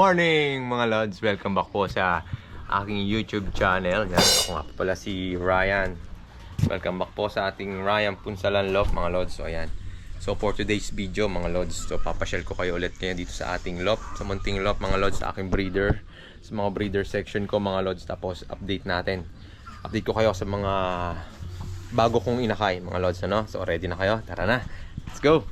morning mga lods! Welcome back po sa aking YouTube channel. Yan, ako nga pala si Ryan. Welcome back po sa ating Ryan Punsalan Loft mga lods. So ayan. So for today's video mga lods, so papasyal ko kayo ulit ngayon dito sa ating loft, sa munting loft mga lods, sa aking breeder, sa mga breeder section ko mga lods. Tapos update natin. Update ko kayo sa mga bago kong inakay mga lods, ano? So ready na kayo? Tara na. Let's go.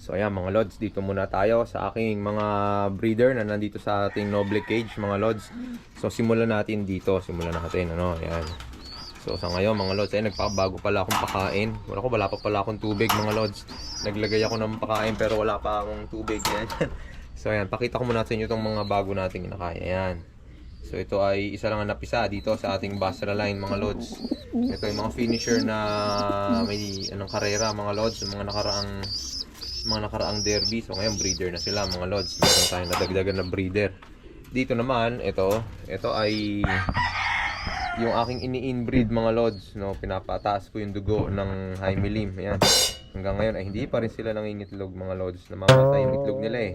So ayan mga lods, dito muna tayo sa aking mga breeder na nandito sa ating noble cage mga lods. So simulan natin dito, ano, ayan. So sa ngayon mga lods, ay nagpabago pala akong pakain. Wala pa pala akong tubig mga lods. Naglagay ako ng pakain pero wala pa akong tubig. Ayan. So ayan, pakita ko muna sa inyo itong mga bago nating inakay. Ayan. So ito ay isa lang ang napisa dito sa ating Basra line mga lods. Ito yung mga finisher na may anong karera mga lods, mga nakaraang derby. So ngayon breeder na sila mga lods. Meron tayong nadagdagan na breeder. Dito naman, ito ay yung aking ini-inbreed mga lods, no, pinapataas ko yung dugo ng high milim. Ayan. Hanggang ngayon ay hindi pa rin sila nangingitlog mga lods. Namamatay yung itlog nila eh.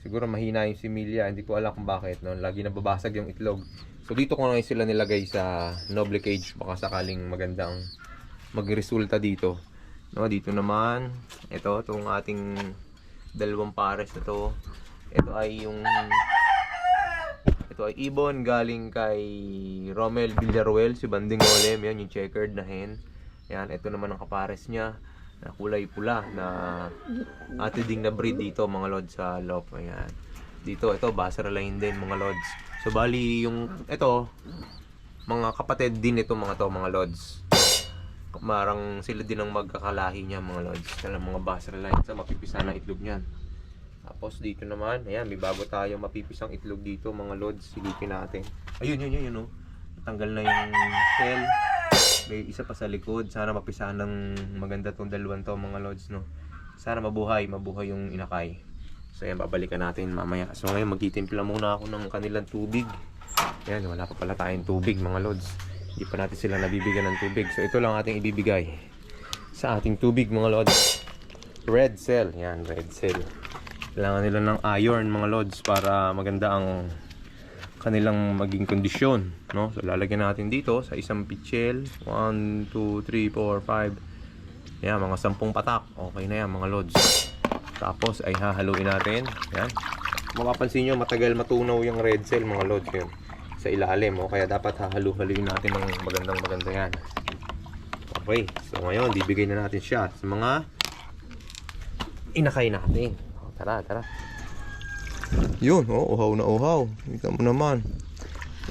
Siguro mahina yung similya, hindi ko alam kung bakit, no. Lagi nababasag yung itlog. So dito ko na sila nilagay sa noble cage, baka sakaling magandang magresulta dito. No, dito naman, itong ating dalawang pares na to. Ito ay ibon galing kay Romel Villaruel, si Banding Olem. Yan yung checkered na hen. Yan, ito naman ang kapares niya na kulay pula na atiding na breed dito mga lods sa loft. Ayan. Dito, ito Basra line din mga lods. So bali yung ito, mga kapatid din ito mga lods. Marang sila din ang magkakalahi niya mga lods. Talang mga Basra line sa mapipisa na itlog niyan. Tapos dito naman, ayan, may bago tayo mapipisang itlog dito mga lods. Silipin natin. Ayun, oh. Natanggal na yung shell. May isa pa sa likod. Sana mapisahan ng maganda tong dalawang to mga lods, no. Sana mabuhay yung inakay. So ayan, babalikan natin mamaya. So ngayon magtitimpla muna ako ng kanilang tubig. Ayan, wala pa pala tayong tubig mga lods. Hindi pa natin sila nabibigyan ng tubig. So ito lang ating ibibigay sa ating tubig mga lods. Red cell. Yan, red cell. Kailangan nila ng iron mga lods para maganda ang kanilang maging kondisyon, no? So lalagyan natin dito sa isang pitchel. 1, 2, 3, 4, 5. Yan, mga 10 patak. Okay na yan mga lods. Tapos ay hahaluin natin. Yan. Mapapansin nyo matagal matunaw yung red cell mga lods yun sa ilalim, o kaya dapat hahalu-haluin natin ng maganda yan. Okay, so ngayon bibigay na natin siya sa mga inakay natin. Tara. Yun, uhaw na uhaw. Kita mo naman,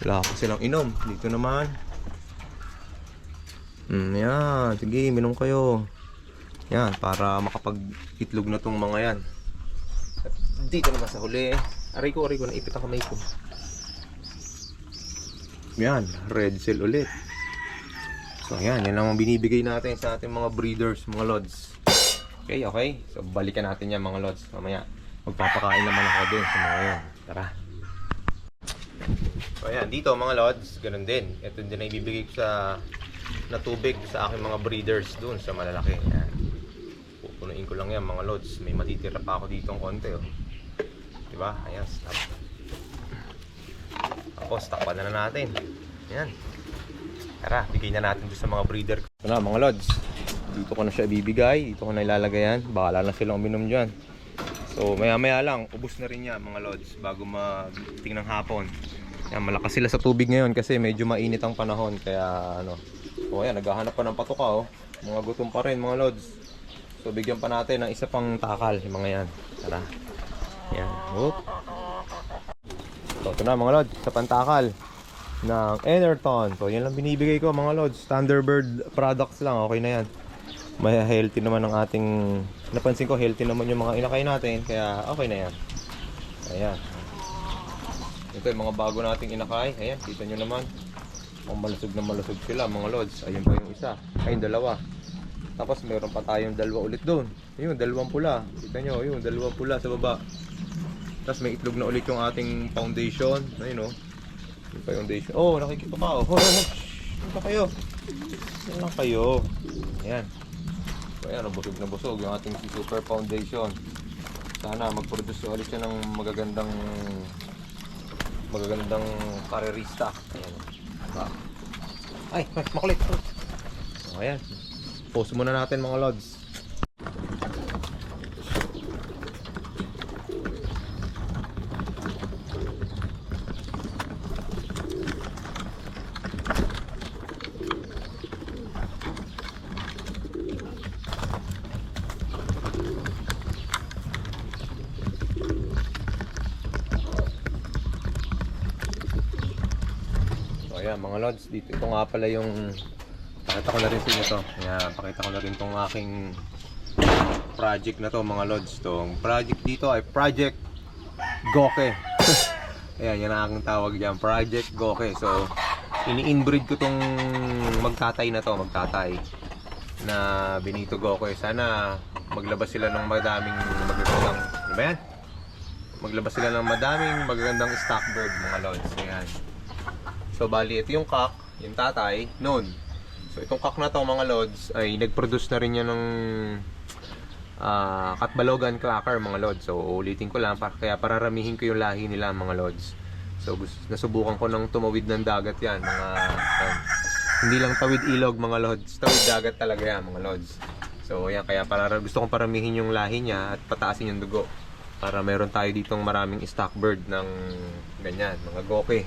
wala pa silang inom. Dito naman, yan, sige, minom kayo. Yan, para makapag-itlog na tong mga yan. At dito naman sa huli, aray ko, naipit ang kamay ko. Yan, red cell ulit. So yan lang ang binibigay natin sa ating mga breeders, mga lods. Okay. So balikan natin yan mga lods. Mamaya magpapakain naman ako din sa mga yan. Tara. So yan, dito mga lods, ganun din. Ito din na ibibigay ko na tubig sa aking mga breeders dun sa malalaki. Yan. Pupunuin ko lang yan mga lods. May matitira pa ako dito ng konti, oh. Diba? Ayan, stop. Tapos takpan na natin. Yan. Tara, bigay na natin sa mga breeder. Ito na mga lods, dito ko na siya ibibigay. Dito ko na ilalagay yan. Bahala na silang uminom dyan. So maya lang, ubos na rin yan mga lods bago magting ng hapon. Yan, malakas sila sa tubig ngayon kasi medyo mainit ang panahon. Kaya ano, o yan, naghahanap pa ng patuka, oh. Mga gutom pa rin mga lods. So bigyan pa natin ng isa pang takal yung mga yan. Tara. Yan. Whoop. So ito na mga lods, sa pantakal ng Enerton. So yan lang binibigay ko mga lods. Thunderbird products lang, okay na yan. May healthy naman ang ating, napansin ko healthy naman yung mga inakay natin, kaya okay na yan. Ayan. Ito yung mga bago nating inakay. Ayan, kita nyo naman, ang malusog na malusog sila mga lods. Ayun pa yung isa, ayun dalawa. Tapos meron pa tayong dalawa ulit doon. Ayun, dalawang pula. Kita nyo, ayun, dalawang pula sa baba. Tapos may itlog na ulit yung ating foundation. Ayun, oh. Yung foundation. Oh, nakikita pa, oh. Ano pa kayo? Ano lang kayo? Ayan. So, ayan, busog na busog yung ating super foundation. Sana mag-produce ulit siya ng magagandang magagandang karerista. Ayan. Ay, makulit. So, ayan. Pause muna natin mga lods. Ayan mga lods, dito ito nga pala yung pakita ko na rin sa inyo to. Ayan, pakita ko na rin tong aking project na to mga lods. Tong project dito ay Project Goke. Ayan, yan ang aking tawag dyan, Project Goke. So, ini-inbreed ko tong magtatay na to, magtatay na Benito Goke. Sana maglabas sila ng madaming magagandang, ano ba yan? Maglabas sila ng madaming magagandang stock bird mga lods. Ayan. So bali ito yung cock, yung tatay, noon. So itong cock na to mga lods ay nag-produce na rin yan ng Katbalogan Clacker mga lods. So ulitin ko lang, kaya pararamihin ko yung lahi nila mga lods. So nasubukan ko ng tumawid ng dagat yan mga hindi lang tawid ilog mga lods, tawid dagat talaga yan mga lods. So yan, kaya gusto kong paramihin yung lahi niya at pataasin yung dugo para meron tayo ditong maraming stock bird ng ganyan, mga goke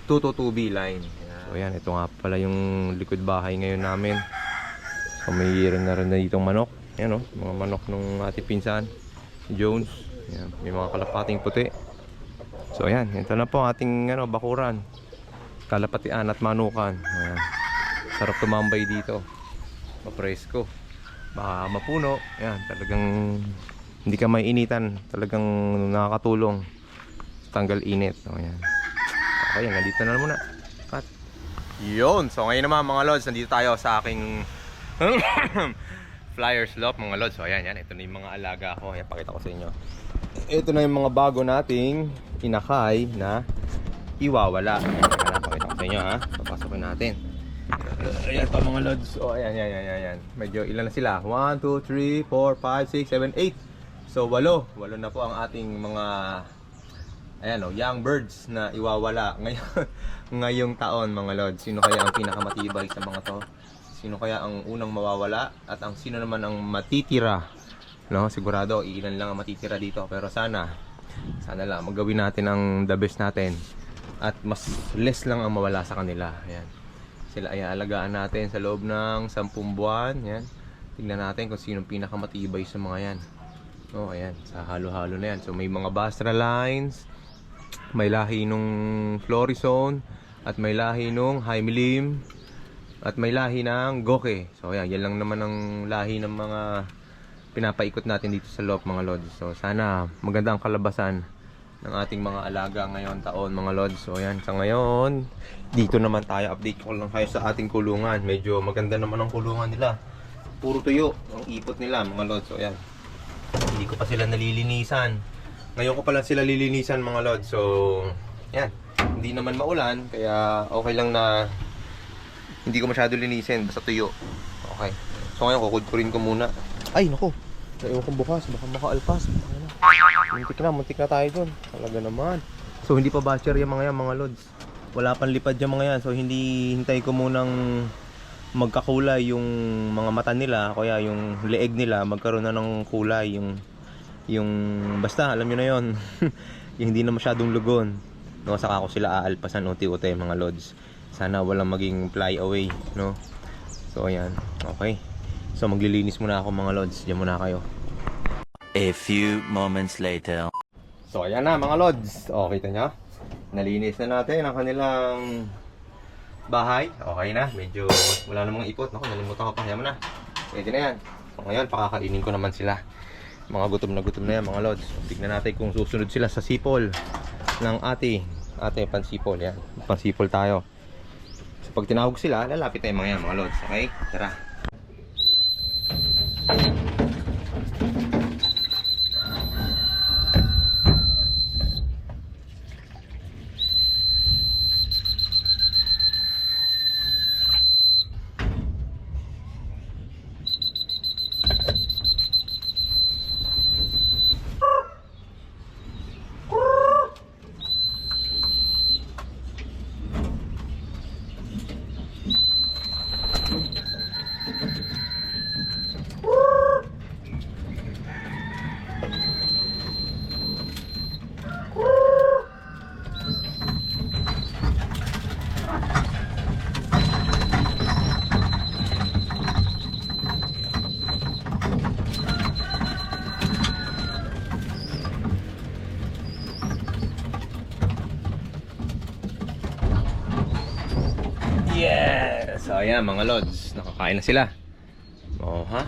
222B line. So yan, ito nga pala yung likod bahay ngayon namin. So may rin na ditong manok. Yan o, mga manok nung ating pinsan Jones. Yan, may mga kalapating puti. So yan, ito na po ating bakuran, kalapatian at manukan. Ayan. Sarap tumambay dito, mapresko, baka mapuno. Yan, talagang hindi ka may initan, talagang nakakatulong tanggal init. So yan. Okay, nandito na muna. Cut. Yun. So ngayon naman mga lods, nandito tayo sa aking flyer slope mga lods. So ayan, yan. Ito na yung mga alaga ko. Ayan, pakita ko sa inyo. Ito na yung mga bago nating inakay na iwawala. Ayan, pakita ko sa inyo ha. Papasokin natin. Ayan pa mga lods. So ayan. Medyo ilan na sila? 1, 2, 3, 4, 5, 6, 7, 8. So 8 na po ang ating mga young birds na iwawala ngayong taon mga lods. Sino kaya ang pinakamatibay sa mga to? Sino kaya ang unang mawawala? At ang sino naman ang matitira? No, sigurado ilan lang ang matitira dito, pero sana lang magawin natin ang the best natin at mas less lang ang mawala sa kanila. Ayan. Sila ay alagaan natin sa loob ng 10 buwan. Ayan. Tingnan natin kung sino pinakamatibay sa mga yan. Oh, ayan, sa halo-halo na yan. So may mga Bastra lines, may lahi nung Florizone, at may lahi nung Hymelim, at may lahi ng Goke. So ayan, yan lang naman ang lahi ng mga pinapaikot natin dito sa loob mga lods. So sana maganda ang kalabasan ng ating mga alaga ngayon taon mga lods. So ayan, sa ngayon dito naman tayo, update ko lang kayo sa ating kulungan. Medyo maganda naman ang kulungan nila, puro tuyo ang ipot nila mga lods. So ayan, hindi ko pa sila nalilinisan. Ngayon ko pa lang sila lilinisan mga lods. So yan, hindi naman maulan, kaya okay lang na hindi ko masyado linisin, basta tuyo. Okay, so ngayon kukudkurin ko muna. Ay naku, naiwan kong bukas, baka makaalpas. Muntik na tayo dun. Talaga naman. So hindi pa basher yung mga yan mga lods. Wala pang lipad yung mga yan. So hindi, hintay ko munang magkakulay yung mga mata nila, kaya yung leeg nila magkaroon na ng kulay, yung basta alam nyo na yon. Yung hindi na masyadong lugon, no, saka ko sila aalpasan unti-unti mga lods. Sana walang maging fly away, no. So ayan, okay. So maglilinis muna ako mga lods. Diyan muna kayo. A few moments later. So ayan na mga lods. O, kita nyo, nalinis na natin ang kanilang bahay. Okay na, medyo wala namang ipot. Naku, nalimutan ko pa. Yan mo na, pwede na yan. So ngayon, pakakainin ko naman sila. Mga gutom na yan mga lods. Tignan natin kung susunod sila sa sipol ng ate pansipol. Yan, pansipol tayo. So pag tinawag sila, lalapit na yung mga lods. Okay, tara. Yes! So ayan mga lods, nakakain na sila. Oh ha?